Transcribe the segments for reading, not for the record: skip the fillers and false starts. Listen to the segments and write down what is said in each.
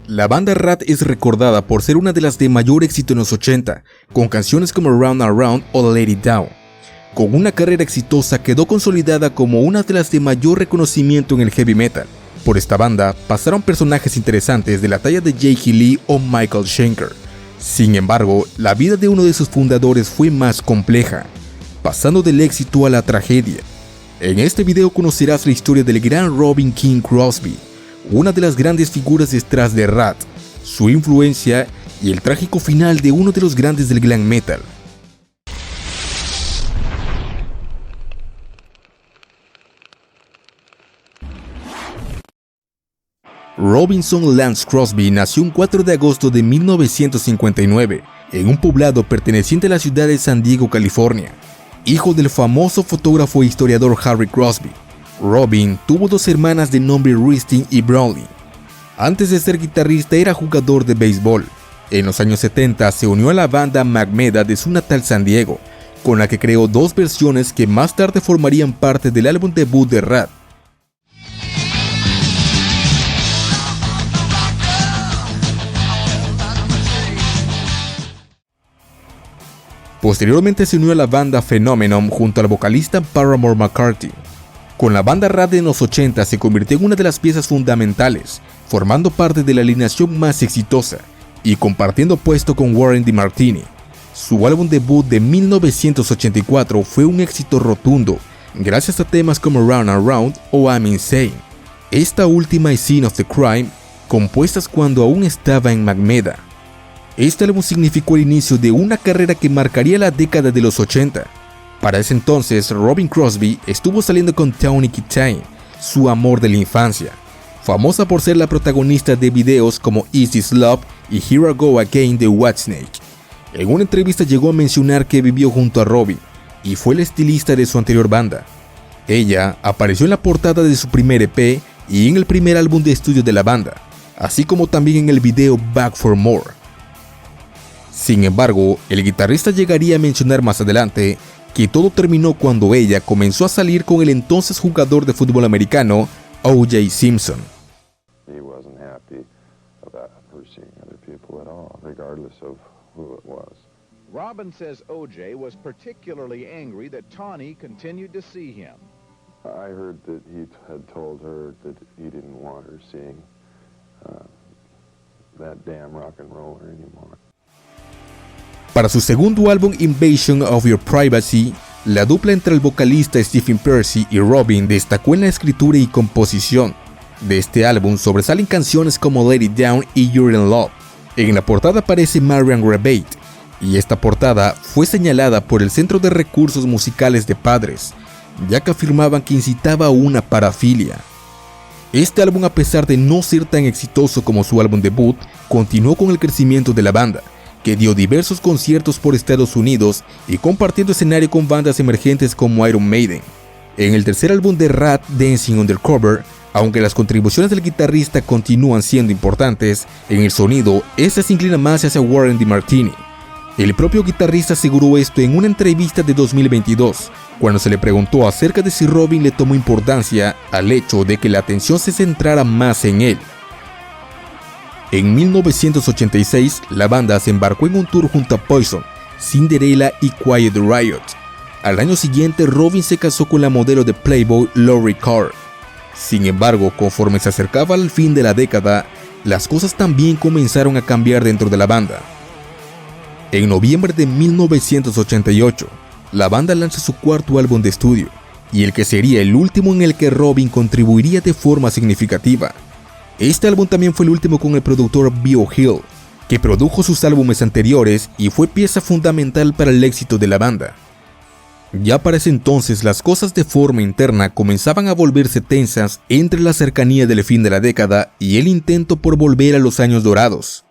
La banda Ratt es recordada por ser una de las de mayor éxito en los 80, con canciones como Round and Round o Let It Down. Con una carrera exitosa quedó consolidada como una de las de mayor reconocimiento en el heavy metal. Por esta banda pasaron personajes interesantes de la talla de J.G. Lee o Michael Schenker. Sin embargo, la vida de uno de sus fundadores fue más compleja, pasando del éxito a la tragedia. En este video conocerás la historia del gran Robin King Crosby, una de las grandes figuras detrás de Ratt, su influencia y el trágico final de uno de los grandes del glam metal. Robinson Lance Crosby nació un 4 de agosto de 1959 en un poblado perteneciente a la ciudad de San Diego, California. Hijo del famoso fotógrafo e historiador Harry Crosby, Robin tuvo dos hermanas de nombre Ristin y Bronwyn. Antes de ser guitarrista era jugador de béisbol. En los años 70 se unió a la banda Magmeda de su natal San Diego, con la que creó dos versiones que más tarde formarían parte del álbum debut de Ratt. Posteriormente se unió a la banda Phenomenon junto al vocalista Paramore McCarthy. Con la banda Ratt en los 80 se convirtió en una de las piezas fundamentales, formando parte de la alineación más exitosa y compartiendo puesto con Warren DeMartini. Su álbum debut de 1984 fue un éxito rotundo, gracias a temas como Round and Round o I'm Insane. Esta última es Scene of the Crime, compuestas cuando aún estaba en Magmeda. Este álbum significó el inicio de una carrera que marcaría la década de los 80. Para ese entonces, Robin Crosby estuvo saliendo con Tawny Kitaen, su amor de la infancia, famosa por ser la protagonista de videos como Is This Love y Here I Go Again de Whitesnake. En una entrevista llegó a mencionar que vivió junto a Robin y fue el estilista de su anterior banda. Ella apareció en la portada de su primer EP y en el primer álbum de estudio de la banda, así como también en el video Back for More. Sin embargo, el guitarrista llegaría a mencionar más adelante que todo terminó cuando ella comenzó a salir con el entonces jugador de fútbol americano O.J. Simpson. He wasn't happy about her seeing other people at all, regardless of who it was. Robin says O.J. was particularly angry that Tawny continued to see him. I heard that he had told her that he didn't want her seeing that damn rock and roller anymore. Para su segundo álbum Invasion of Your Privacy, la dupla entre el vocalista Stephen Pearcy y Robin destacó en la escritura y composición. De este álbum sobresalen canciones como Let It Down y You're in Love. En la portada aparece Marian Rebate, y esta portada fue señalada por el Centro de Recursos Musicales de Padres, ya que afirmaban que incitaba a una parafilia. Este álbum, a pesar de no ser tan exitoso como su álbum debut, continuó con el crecimiento de la banda, que dio diversos conciertos por Estados Unidos y compartiendo escenario con bandas emergentes como Iron Maiden. En el tercer álbum de Ratt, Dancing Undercover, aunque las contribuciones del guitarrista continúan siendo importantes, en el sonido, este se inclina más hacia Warren DeMartini. El propio guitarrista aseguró esto en una entrevista de 2022, cuando se le preguntó acerca de si Robin le tomó importancia al hecho de que la atención se centrara más en él. En 1986, la banda se embarcó en un tour junto a Poison, Cinderella y Quiet Riot. Al año siguiente, Robin se casó con la modelo de Playboy Lori Carr. Sin embargo, conforme se acercaba al fin de la década, las cosas también comenzaron a cambiar dentro de la banda. En noviembre de 1988, la banda lanza su cuarto álbum de estudio, y el que sería el último en el que Robin contribuiría de forma significativa. Este álbum también fue el último con el productor Beau Hill, que produjo sus álbumes anteriores y fue pieza fundamental para el éxito de la banda. Ya para ese entonces las cosas de forma interna comenzaban a volverse tensas entre la cercanía del fin de la década y el intento por volver a los años dorados.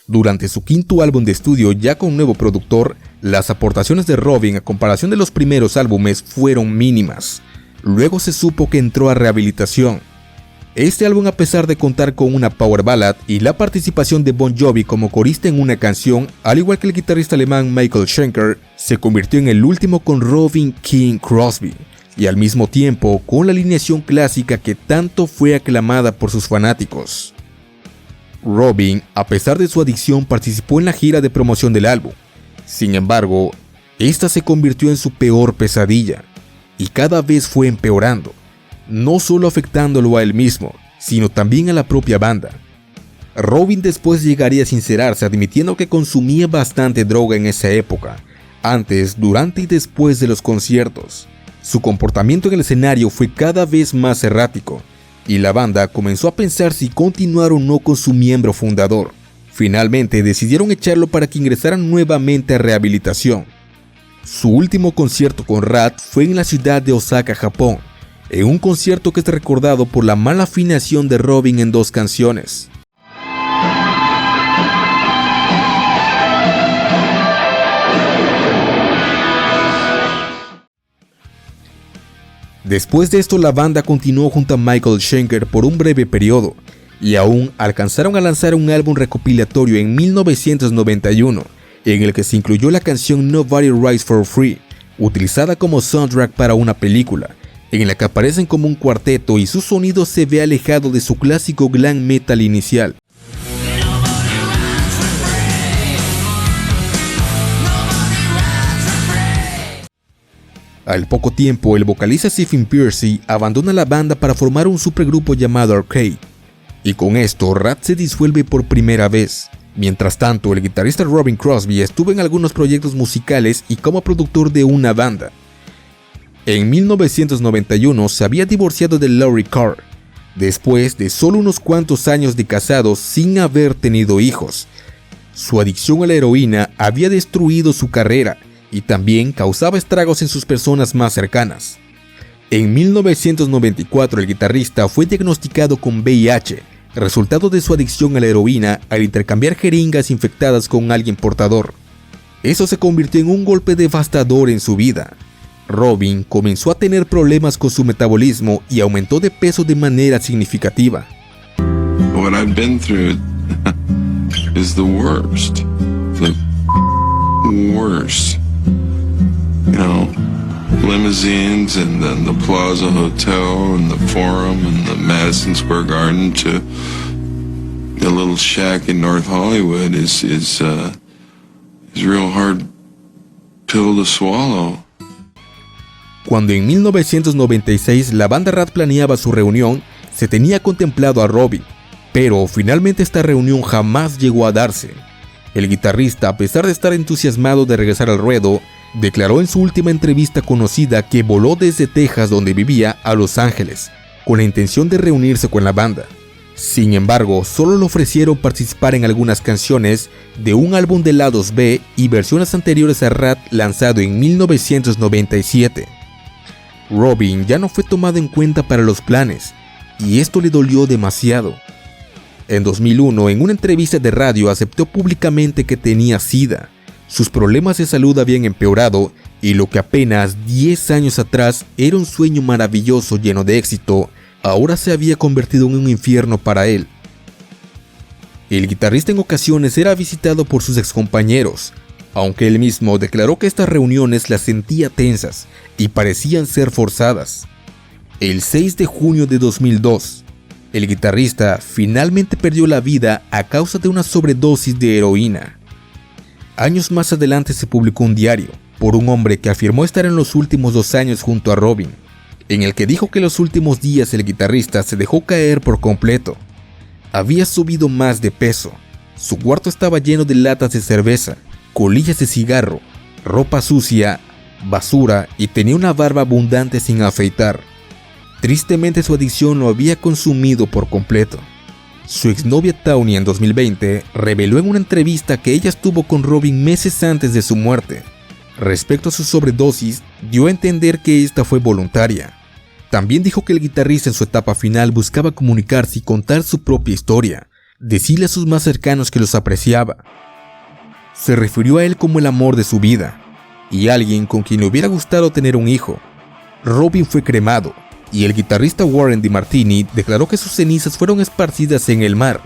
Durante su quinto álbum de estudio, ya con un nuevo productor, las aportaciones de Robin a comparación de los primeros álbumes fueron mínimas. Luego se supo que entró a rehabilitación. Este álbum, a pesar de contar con una power ballad y la participación de Bon Jovi como corista en una canción, al igual que el guitarrista alemán Michael Schenker, se convirtió en el último con Robin King Crosby, y al mismo tiempo con la alineación clásica que tanto fue aclamada por sus fanáticos. Robin, a pesar de su adicción, participó en la gira de promoción del álbum. Sin embargo, esta se convirtió en su peor pesadilla, y cada vez fue empeorando, no solo afectándolo a él mismo, sino también a la propia banda. Robin después llegaría a sincerarse admitiendo que consumía bastante droga en esa época, antes, durante y después de los conciertos. Su comportamiento en el escenario fue cada vez más errático, y la banda comenzó a pensar si continuar o no con su miembro fundador. Finalmente decidieron echarlo para que ingresara nuevamente a rehabilitación. Su último concierto con Ratt fue en la ciudad de Osaka, Japón, en un concierto que es recordado por la mala afinación de Robin en 2 canciones. Después de esto, la banda continuó junto a Michael Schenker por un breve periodo, y aún alcanzaron a lanzar un álbum recopilatorio en 1991, en el que se incluyó la canción Nobody Rides for Free, utilizada como soundtrack para una película, en la que aparecen como un cuarteto y su sonido se ve alejado de su clásico glam metal inicial. Al poco tiempo, el vocalista Stephen Pearcy abandona la banda para formar un supergrupo llamado Arcade, y con esto Ratt se disuelve por primera vez. Mientras tanto, el guitarrista Robin Crosby estuvo en algunos proyectos musicales y como productor de una banda. En 1991 se había divorciado de Laurie Carr, después de solo unos cuantos años de casados sin haber tenido hijos. Su adicción a la heroína había destruido su carrera y también causaba estragos en sus personas más cercanas. En 1994 el guitarrista fue diagnosticado con VIH, resultado de su adicción a la heroína al intercambiar jeringas infectadas con alguien portador. Eso se convirtió en un golpe devastador en su vida. Robin comenzó a tener problemas con su metabolismo y aumentó de peso de manera significativa. What I've been through is the worst. The worst. You know, limousines and then the Plaza Hotel and the Forum and the Madison Square Garden to a little shack in North Hollywood is a real hard pill to swallow. Cuando en 1996 la banda Ratt planeaba su reunión, se tenía contemplado a Robin, pero finalmente esta reunión jamás llegó a darse. El guitarrista, a pesar de estar entusiasmado de regresar al ruedo, declaró en su última entrevista conocida que voló desde Texas, donde vivía, a Los Ángeles, con la intención de reunirse con la banda. Sin embargo, solo le ofrecieron participar en algunas canciones de un álbum de lados B y versiones anteriores a Ratt lanzado en 1997. Robin ya no fue tomado en cuenta para los planes, y esto le dolió demasiado. En 2001, en una entrevista de radio, aceptó públicamente que tenía SIDA. Sus problemas de salud habían empeorado, y lo que apenas 10 años atrás era un sueño maravilloso lleno de éxito, ahora se había convertido en un infierno para él. El guitarrista en ocasiones era visitado por sus excompañeros, aunque él mismo declaró que estas reuniones las sentía tensas y parecían ser forzadas. El 6 de junio de 2002, el guitarrista finalmente perdió la vida a causa de una sobredosis de heroína. Años más adelante se publicó un diario por un hombre que afirmó estar en los últimos 2 años junto a Robin, en el que dijo que los últimos días el guitarrista se dejó caer por completo. Había subido más de peso, su cuarto estaba lleno de latas de cerveza, colillas de cigarro, ropa sucia, basura y tenía una barba abundante sin afeitar. Tristemente su adicción lo había consumido por completo. Su exnovia Tawny en 2020 reveló en una entrevista que ella estuvo con Robin meses antes de su muerte. Respecto a su sobredosis, dio a entender que esta fue voluntaria. También dijo que el guitarrista en su etapa final buscaba comunicarse y contar su propia historia, decirle a sus más cercanos que los apreciaba. Se refirió a él como el amor de su vida, y alguien con quien le hubiera gustado tener un hijo. Robin fue cremado, y el guitarrista Warren DeMartini declaró que sus cenizas fueron esparcidas en el mar,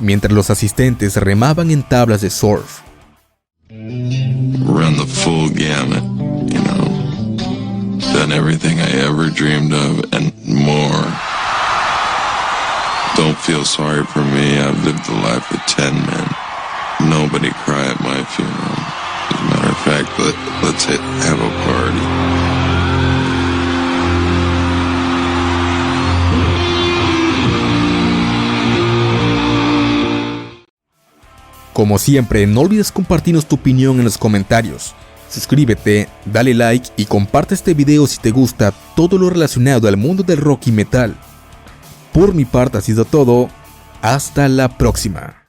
mientras los asistentes remaban en tablas de surf. Run the full gamut, you know. Done everything I ever dreamed of and more. Don't feel sorry for me. I've lived the life of 10 men. Nobody cry at my funeral. As a matter of fact, let's have a party. Como siempre, no olvides compartirnos tu opinión en los comentarios. Suscríbete, dale like y comparte este video si te gusta todo lo relacionado al mundo del rock y metal. Por mi parte ha sido todo, hasta la próxima.